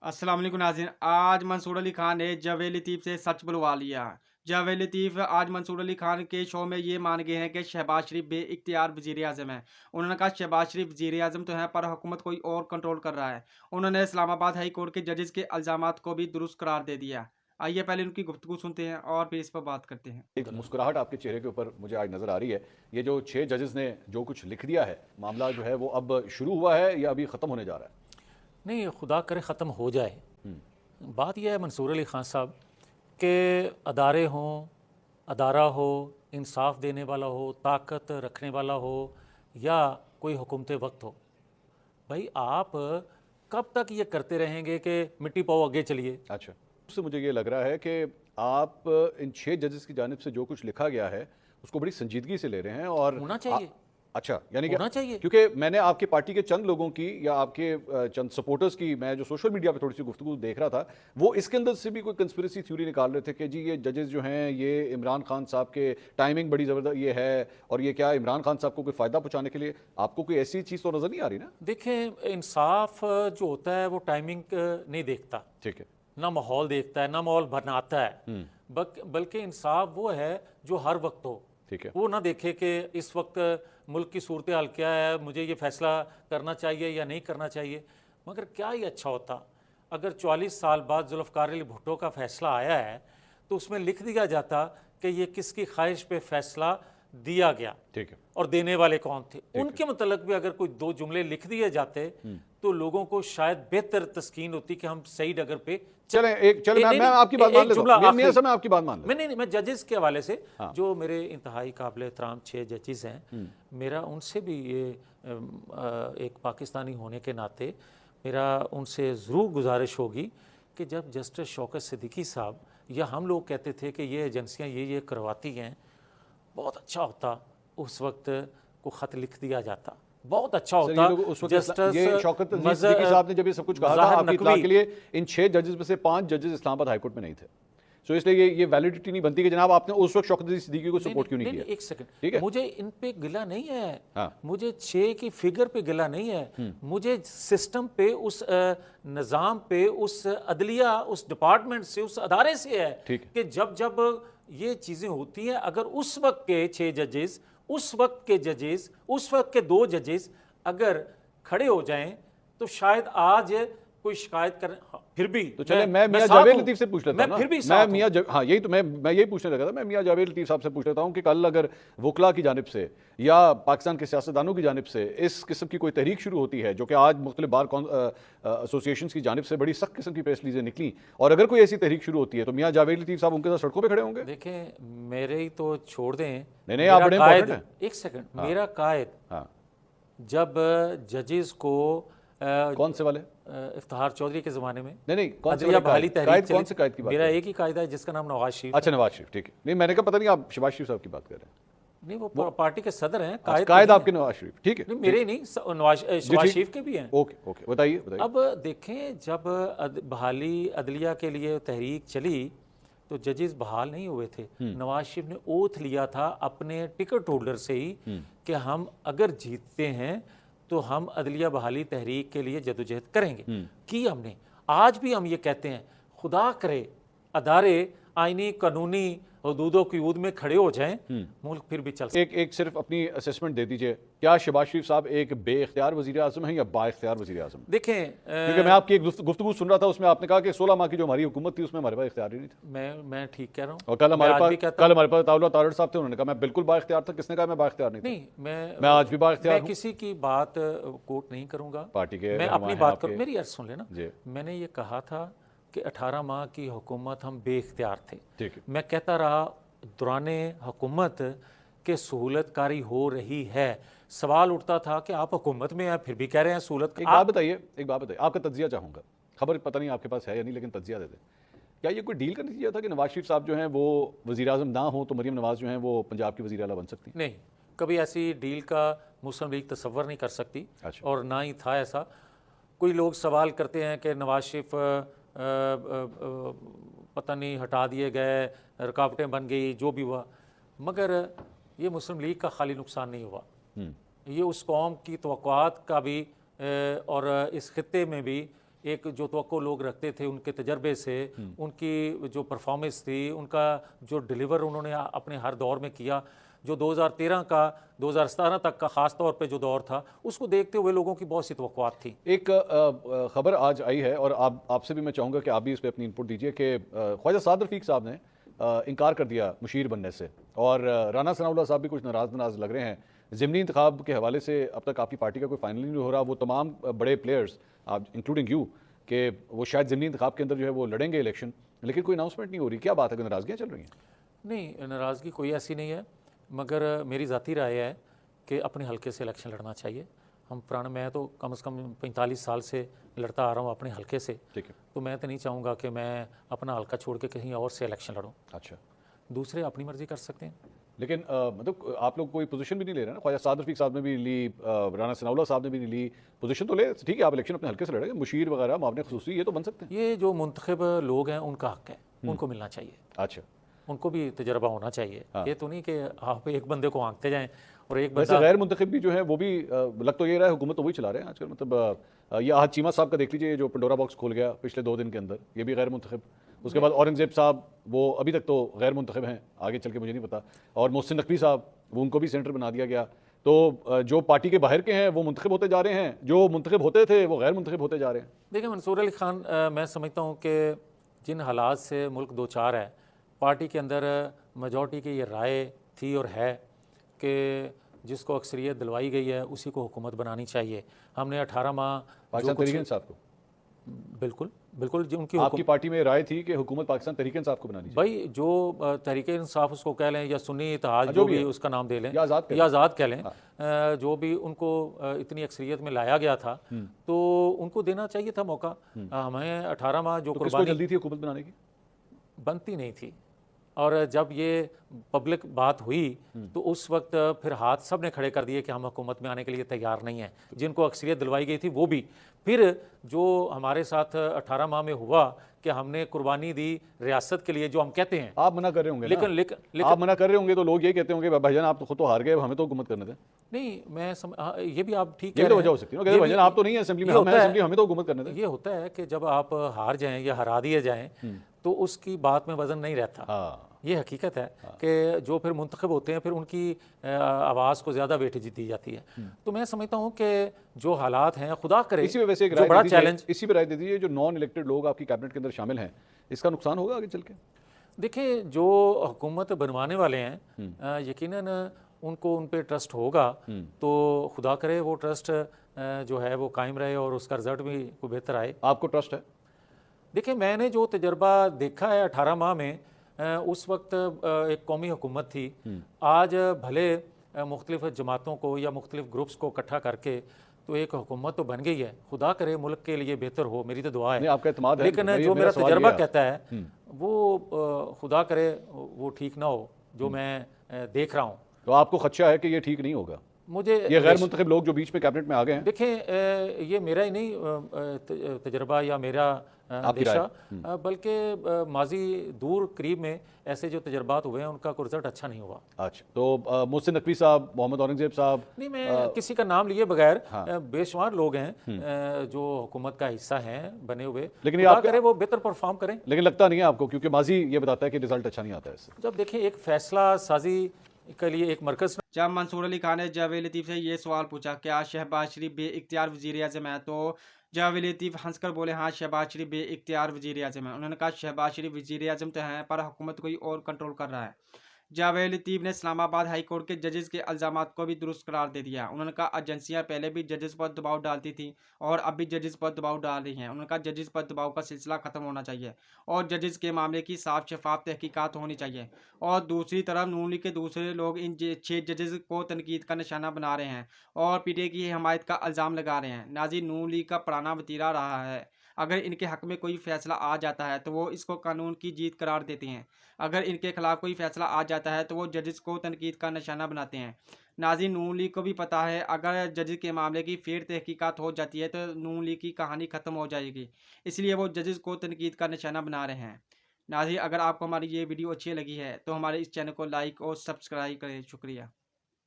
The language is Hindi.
अस्सलाम वालेकुम नाज़रीन। आज मंसूर अली खान ने जावेद लतीफ़ से सच बुलवा लिया। जावेद लतीफ़ आज मंसूर अली खान के शो में ये मान गए हैं कि शहबाज शरीफ बेइख्तियार वज़ीर-ए-आज़म हैं। उन्होंने कहा शहबाज शरीफ वज़ीर-ए-आज़म तो हैं पर हुकूमत कोई और कंट्रोल कर रहा है। उन्होंने इस्लामाबाद हाई कोर्ट के जजेस के इल्ज़ामात को भी दुरुस्त करार दे दिया। आइए पहले उनकी गुफ्तगू सुनते हैं और फिर इस पर बात करते हैं। एक मुस्कुराहट आपके चेहरे के ऊपर मुझे आज नज़र आ रही है। ये जो 6 जजेस ने जो कुछ लिख दिया है, मामला जो है वो अब शुरू हुआ है या अभी ख़त्म होने जा रहा है? नहीं, खुदा करे ख़त्म हो जाए। बात यह है मंसूर अली ख़ान साहब के अदारे हों, अदारा हो, इंसाफ देने वाला हो, ताकत रखने वाला हो या कोई हुकूमत वक्त हो, भाई आप कब तक ये करते रहेंगे कि मिट्टी पाओ आगे चलिए। अच्छा, उससे मुझे ये लग रहा है कि आप इन 6 जजेस की जानिब से जो कुछ लिखा गया है, उसको बड़ी संजीदगी से ले रहे हैं और होना चाहिए, अच्छा, यानी कि होना चाहिए। क्योंकि मैंने आपकी पार्टी के चंद लोगों की या आपके चंद सपोर्टर्स की मैं जो सोशल मीडिया पे थोड़ी सी गुफ्तगू देख रहा था, वो इसके अंदर से भी कोई कंस्पिरेसी थ्योरी निकाल रहे थे कि जी ये जजेस जो हैं ये इमरान खान साहब के टाइमिंग बड़ी ज़बरदस्त ये है और ये क्या इमरान खान साहब को कोई फ़ायदा पहुंचाने के लिए, आपको कोई ऐसी चीज़ तो नज़र नहीं आ रही ना? देखें, इंसाफ जो होता है वो टाइमिंग नहीं देखता, ठीक है। ना माहौल देखता है, ना माहौल बनाता है, बल्कि इंसाफ वो है जो हर वक्त हो। ठीक है। वो ना देखे कि इस वक्त मुल्क की सूरत हाल क्या है, मुझे ये फैसला करना चाहिए या नहीं करना चाहिए। मगर क्या ही अच्छा होता अगर 44 साल बाद जुल्फ़िकार अली भुट्टो का फैसला आया है तो उसमें लिख दिया जाता कि ये किसकी ख्वाहिश पे फैसला दिया गया, ठीक है। और देने वाले कौन थे, उनके मतलब भी अगर कोई 2 जुमले लिख दिए जाते तो लोगों को शायद बेहतर तस्कीन होती कि हम सही डगर पे चले मैं आपकी बात मान लेता हूं। मियां साहब मैं आपकी बात मान लेता हूं। नहीं, मैं जजेस के हवाले से जो मेरे इंतहाई काबिल एहतराम 6 जजेस हैं, मेरा उनसे भी ये एक पाकिस्तानी होने के नाते मेरा उनसे ज़रूर गुजारिश होगी कि जब जस्टिस शौकत सिद्दीकी साहब या हम लोग कहते थे कि ये एजेंसियां ये करवाती हैं, बहुत अच्छा होता उस वक्त को ख़त लिख दिया जाता, बहुत अच्छा होता। ये शौकत सिद्दीकी साहब ने जब ये सब कुछ कहा था, आपकी इत्तला के लिए इन 6 जजेस में से 5 जजेस इस्लामाबाद हाईकोर्ट में नहीं थे, सो इसलिए ये वैलिडिटी नहीं बनती कि जनाब आपने उस वक्त शौकत सिद्दीकी को सपोर्ट क्यों नहीं किया। एक सेकंड, ठीक है, मुझे इन पे गिला नहीं है। हाँ। मुझे 6 की फिगर पे गिला नहीं है, मुझे सिस्टम पे, उस निज़ाम पे, उस अदलिया, उस डिपार्टमेंट से, उस अदारे से है कि जब जब ये चीज़ें होती हैं, अगर उस वक्त के 6 जजेस, उस वक्त के जजेस, उस वक्त के 2 जजेस अगर खड़े हो जाएं तो शायद आज कोई शिकायत कर, हाँ, फिर भी तो चले मैं मियां जावेद लतीफ से पूछ लेता हूं ना। फिर भी मैं मियां हाँ यही तो मैं यही पूछने लगा था। मैं मियां जावेद लतीफ साहब से पूछ लेता हूं कि कल अगर वकला की जानिब से या पाकिस्तान के सियासतदानों की जानिब से इस किस्म की कोई तहरीक शुरू होती है, जो कि आज मुख्तलिफ बार एसोसिएशन की जानिब से बड़ी सख्त किस्म की प्रेस रिलीजें निकली, और अगर कोई ऐसी तहरीक शुरू होती है तो मियां जावेद लतीफ साहब उनके साथ सड़कों पर खड़े होंगे? देखें, मेरे ही तो छोड़ दें, नहीं आप बड़े इंपॉर्टेंट हैं। एक सेकंड, मेरा कायद जब जजेस को कौन से वाले इफ्तिखार चौधरी के ज़माने में नहीं कौन से बहाली तहरीक कौन से कायद की बात? मेरा एक ही कायदा है जिसका नाम नवाज शरीफ। अच्छा, नवाज शरीफ, ठीक है। नहीं मैंने कहा पता नहीं आप शहबाज शरीफ साहब की बात कर रहे हैं। नहीं, वो पार्टी के सदर हैं, कायद आपके नवाज शरीफ, ठीक है। नहीं, मेरे नहीं, शहबाज शरीफ के भी हैं। ओके ओके, बताइए। अब देखें, जब बहाली अदलिया के लिए तहरीक चली तो जजेस बहाल नहीं हुए थे। नवाज शरीफ ने ओथ लिया था अपने टिकट होल्डर से ही कि हम अगर जीतते हैं तो हम अदलिया बहाली तहरीक के लिए जदोजहद करेंगे। की हमने, आज भी हम ये कहते हैं, खुदा करे अदारे आईनी कानूनी हदूदों की ऊद में खड़े हो जाएं, मुल्क फिर भी चल सकता। एक सिर्फ अपनी असेसमेंट दे दीजिए, क्या शहबाज शरीफ साहब एक बेइख्तियार वज़ीर आज़म हैं या बाइख्तियार वज़ीर आज़म? देखें, क्योंकि मैं आपकी एक गुफ्तगू सुन रहा था, उसमें आपने कहा कि 16 माह की जो हमारी हुकूमत थी उसमें हमारे पास इख्तियार ही नहीं था। मैं ठीक कह रहा हूँ। और कल हमारे पास ताउला तारड़ साहब थे, उन्होंने कहा मैं बिल्कुल बाइख्तियार था। किसने कहा मैं बाइख्तियार नहीं था? नहीं, मैं आज भी बाइख्तियार हूं। किसी की बात कोट नहीं करूंगा, पार्टी के मैं अपनी बात करूँ। मेरी अर्ज सुन लेना। मैंने ये कहा था कि 18 माह की हुकूमत हम बेइख्तियार थे। ठीक है। मैं कहता रहा दौराने हुकूमत के सहूलत कारी हो रही है। सवाल उठता था कि आप हुकूमत में हैं फिर भी कह रहे हैं सहूलत। एक बात बताइए, आपका तज्जिया चाहूँगा, खबर पता नहीं आपके पास है या नहीं, लेकिन तज्जिया दे दें। क्या ये कोई डील का नतीजा था कि नवाज शरीफ साहब जो हैं वो वज़ीर आज़म ना हो तो मरीम नवाज जो हैं वो पंजाब की वज़ीर आला बन सकती? नहीं, कभी ऐसी डील का मुस्लिम लीग तसव्वुर नहीं कर सकती। अच्छा। और ना ही था ऐसा। कोई लोग सवाल करते हैं कि नवाज शरीफ पता नहीं हटा दिए गए, रुकावटें बन गई, जो भी हुआ, मगर ये मुस्लिम लीग का खाली नुकसान नहीं हुआ, ये उस कौम की तवक्कुआत का भी और इस खित्ते में भी एक जो तवक्को लोग रखते थे उनके तजर्बे से, उनकी जो परफॉर्मेंस थी, उनका जो डिलीवर उन्होंने अपने हर दौर में किया, जो 2013 का 2017 तक का ख़ास तौर पे जो दौर था, उसको देखते हुए लोगों की बहुत सी तवक्कुआत थी। एक खबर आज आई है और आपसे भी मैं चाहूँगा कि आप भी इस पे अपनी इनपुट दीजिए कि ख्वाजा साद रफ़ीक साहब ने इनकार कर दिया मुशीर बनने से, और राना सनाउल्लाह साहब भी कुछ नाराज़ लग रहे हैं। ज़िमनी इंतखाब के हवाले से अब तक आपकी पार्टी का कोई फाइनल नहीं हो रहा। वो तमाम बड़े प्लेयर्स, आप इंक्लूडिंग यू, कि वो शायद ज़िमनी इंतखाब के अंदर जो है वो लड़ेंगे इलेक्शन, लेकिन कोई अनाउंसमेंट नहीं हो रही। क्या बात है कि नाराज़गियाँ चल रही हैं? नहीं, नाराज़गी कोई ऐसी नहीं है, मगर मेरी ज़ाती राय है कि अपने हलके से इलेक्शन लड़ना चाहिए। मैं तो कम से कम 45 साल से लड़ता आ रहा हूँ अपने हलके से, ठीक है। तो मैं तो नहीं चाहूँगा कि मैं अपना हलका छोड़ के कहीं और से इलेक्शन लड़ूँ। अच्छा, दूसरे अपनी मर्जी कर सकते हैं। लेकिन मतलब आप लोग कोई पोजीशन भी नहीं ले रहे ना? ख्वाजा साद रफ़ीक साहब ने भी ली, राना सनाउल्लाह साहब ने भी नहीं ली पोजीशन, तो ले ठीक है, आप इलेक्शन अपने हल्के से लड़ेंगे, मुशीर वगैरह मामले खसूसी ये तो बन सकते हैं। ये जो मुंतखब लोग हैं उनका हक है, उनको मिलना चाहिए, अच्छा, उनको भी तजर्बा होना चाहिए। हाँ। ये तो नहीं कि आप एक बंदे को आंकते जाएं और एक वैसे बंदा गैर मुंतखब भी जो है वो भी लग तो ये रहा है हुकूमत तो वही चला रहे हैं आजकल। मतलब ये आज चीमा साहब का देख लीजिए, जो पंडोरा बॉक्स खोल गया पिछले 2 दिन के अंदर, ये भी गैर मुंतखब। उसके बाद औरंगजेब साहब, वो अभी तक तो गैर मुंतखब हैं, आगे चल के मुझे नहीं पता। और मोहसिन नकवी साहब, वो उनको भी सेंटर बना दिया गया। तो जो पार्टी के बाहर के हैं वो मुंतखब होते जा रहे हैं, जो मुंतखब होते थे वो गैर मुंतखब होते जा रहे हैं। देखिए मंसूर अली खान, मैं समझता हूँ कि जिन हालात से मुल्क दो चार है, पार्टी के अंदर मेजॉरिटी की ये राय थी और है कि जिसको अक्सरियत दिलवाई गई है उसी को हुकूमत बनानी चाहिए। हमने 18 माह पाकिस्तान तहरीक इंसाफ को, बिल्कुल बिल्कुल जो उनकी आपकी पार्टी में राय थी कि हुकूमत पाकिस्तान तहरीक इंसाफ को बनानी चाहिए, भाई जो तहरीक इंसाफ उसको कह लें या सुन्नी इत्तेहाद, जो जो भी भी है, उसका नाम दे लें या आज़ाद कह लें। या आज़ाद कह लें, जो भी उनको इतनी अक्सरियत में लाया गया था, तो उनको देना चाहिए था मौका। हमें 18 माह जो तो किसको कुर्बानी जल्दी थी हुकूमत बनाने की? बनती नहीं थी, और जब ये पब्लिक बात हुई तो उस वक्त फिर हाथ सब ने खड़े कर दिए कि हम हुकूमत में आने के लिए तैयार नहीं हैं। जिनको अक्सरियत दिलवाई गई थी वो भी, फिर जो हमारे साथ 18 माह में हुआ कि हमने कुर्बानी दी रियासत के लिए, जो हम कहते हैं। आप मना कर रहे होंगे ना? लेकिन आप मना कर रहे होंगे तो लोग ये कहते होंगे भाईजान आप तो खुद तो हार गए, हमें तो हुकूमत करने दें। नहीं, ये भी आप ठीक ये कह तो रहे वजह हो हैं। सकती है ना, भाईजान आप तो नहीं है असेंबली में, हम हैं असेंबली, हमें तो हुकूमत करने दें। ये होता है कि जब आप हार जाएं या हरा दिए जाएं तो उसकी बात में वजन नहीं रहता। हाँ, ये हकीकत है कि जो फिर मुंतखब होते हैं फिर उनकी आवाज़ को ज़्यादा वेटेज दी जाती है। तो मैं समझता हूँ कि जो हालात हैं, खुदा करे, इसी में वैसे एक जो राय बड़ा दे दीजिए, चैलेंज। इसी पे राय दे दीजिए, जो नॉन इलेक्टेड लोग आपकी कैबिनेट के अंदर शामिल हैं, इसका नुकसान होगा आगे चल के? देखिए, जो हुकूमत बनवाने वाले हैं, यकीनन उनको उन पे ट्रस्ट होगा, तो खुदा करे वो ट्रस्ट जो है वो कायम रहे और उसका रिजल्ट भी कोई बेहतर आए। आपको ट्रस्ट है? देखिए, मैंने जो तजर्बा देखा है 18 माह में, उस वक्त एक कौमी हुकूमत थी। आज भले मुख्तलिफ जमातों को या मुख्तलिफ ग्रुप्स को इकट्ठा करके तो एक हुकूमत तो बन गई है। खुदा करे मुल्क के लिए बेहतर हो, मेरी तो दुआ है। नहीं, आपका एतमाद है, लेकिन जो मेरा तजर्बा कहता है वो खुदा करे वो ठीक ना हो, जो मैं देख रहा हूँ। तो आपको खदशा है कि ये ठीक नहीं होगा? मुझे ये गैर मुंतखब लोग जो बीच में कैबिनेट में आ गए हैं, देखें, ये मेरा ही नहीं तजर्बा या मेरा अंदेशा, बल्कि माजी दूर करीब में ऐसे जो तजर्बात हुए हैं उनका कोई रिजल्ट अच्छा नहीं हुआ। अच्छा, तो मोहसिन नकवी साहब, मोहम्मद औरंगजेब साहब, नहीं, मैं किसी का नाम लिए बगैर, बेशुमार लोग हैं जो हुकूमत का हिस्सा हैं बने हुए। लेकिन ये खुदा आपके- करे वो बेहतर परफॉर्म करें। लेकिन लगता नहीं है आपको, क्योंकि माजी ये बताता है कि रिजल्ट अच्छा नहीं आता है इससे। जब देखिए एक फैसला साजी के लिए एक मरकज, जब मंसूर अली खान ने जावेद लतीफ़ से ये सवाल पूछा क्या शहबाज शरीफ बे इख्तियार वज़ीर आज़म है, तो जावेद लतीफ़ हंसकर बोले हाँ शहबाज शरीफ बे इख्तियार वज़ीर आज़म है। उन्होंने कहा शहबाज शरीफ वज़ीर आज़म तो हैं पर हुकूमत कोई और कंट्रोल कर रहा है। जावेद लतीफ़ ने इस्लामाबाद हाई कोर्ट के जजेस के इल्ज़ामात को भी दुरुस्त करार दे दिया। उन्होंने कहा एजेंसियां पहले भी जजेस पर दबाव डालती थी और अब भी जजेस पर दबाव डाल रही हैं। उन्होंने कहा जजेस पर दबाव का सिलसिला ख़त्म होना चाहिए और जजेस के मामले की साफ शफाफ तहकीकात होनी चाहिए। और दूसरी तरफ नून लीग के दूसरे लोग इन 6 जजेस को तनकीद का निशाना बना रहे हैं और पीटीआई की हमायत का इल्ज़ाम लगा रहे हैं। नाज़रीन, नून लीग का पुराना वतीरा रहा है, अगर इनके हक में कोई फैसला आ जाता है तो वो इसको कानून की जीत करार देते हैं, अगर इनके खिलाफ कोई फैसला आ जाता है तो वो जजेस को तनकीद का निशाना बनाते हैं। नाज़रीन, नून लीग को भी पता है अगर जजेस के मामले की फेर तहकीकात हो जाती है तो नून लीग की कहानी ख़त्म हो जाएगी, इसलिए वो जजेस को तनकीद का निशाना बना रहे हैं। नाज़रीन, अगर आपको हमारी ये वीडियो अच्छी लगी है तो हमारे इस चैनल को लाइक और सब्सक्राइब करें। शुक्रिया।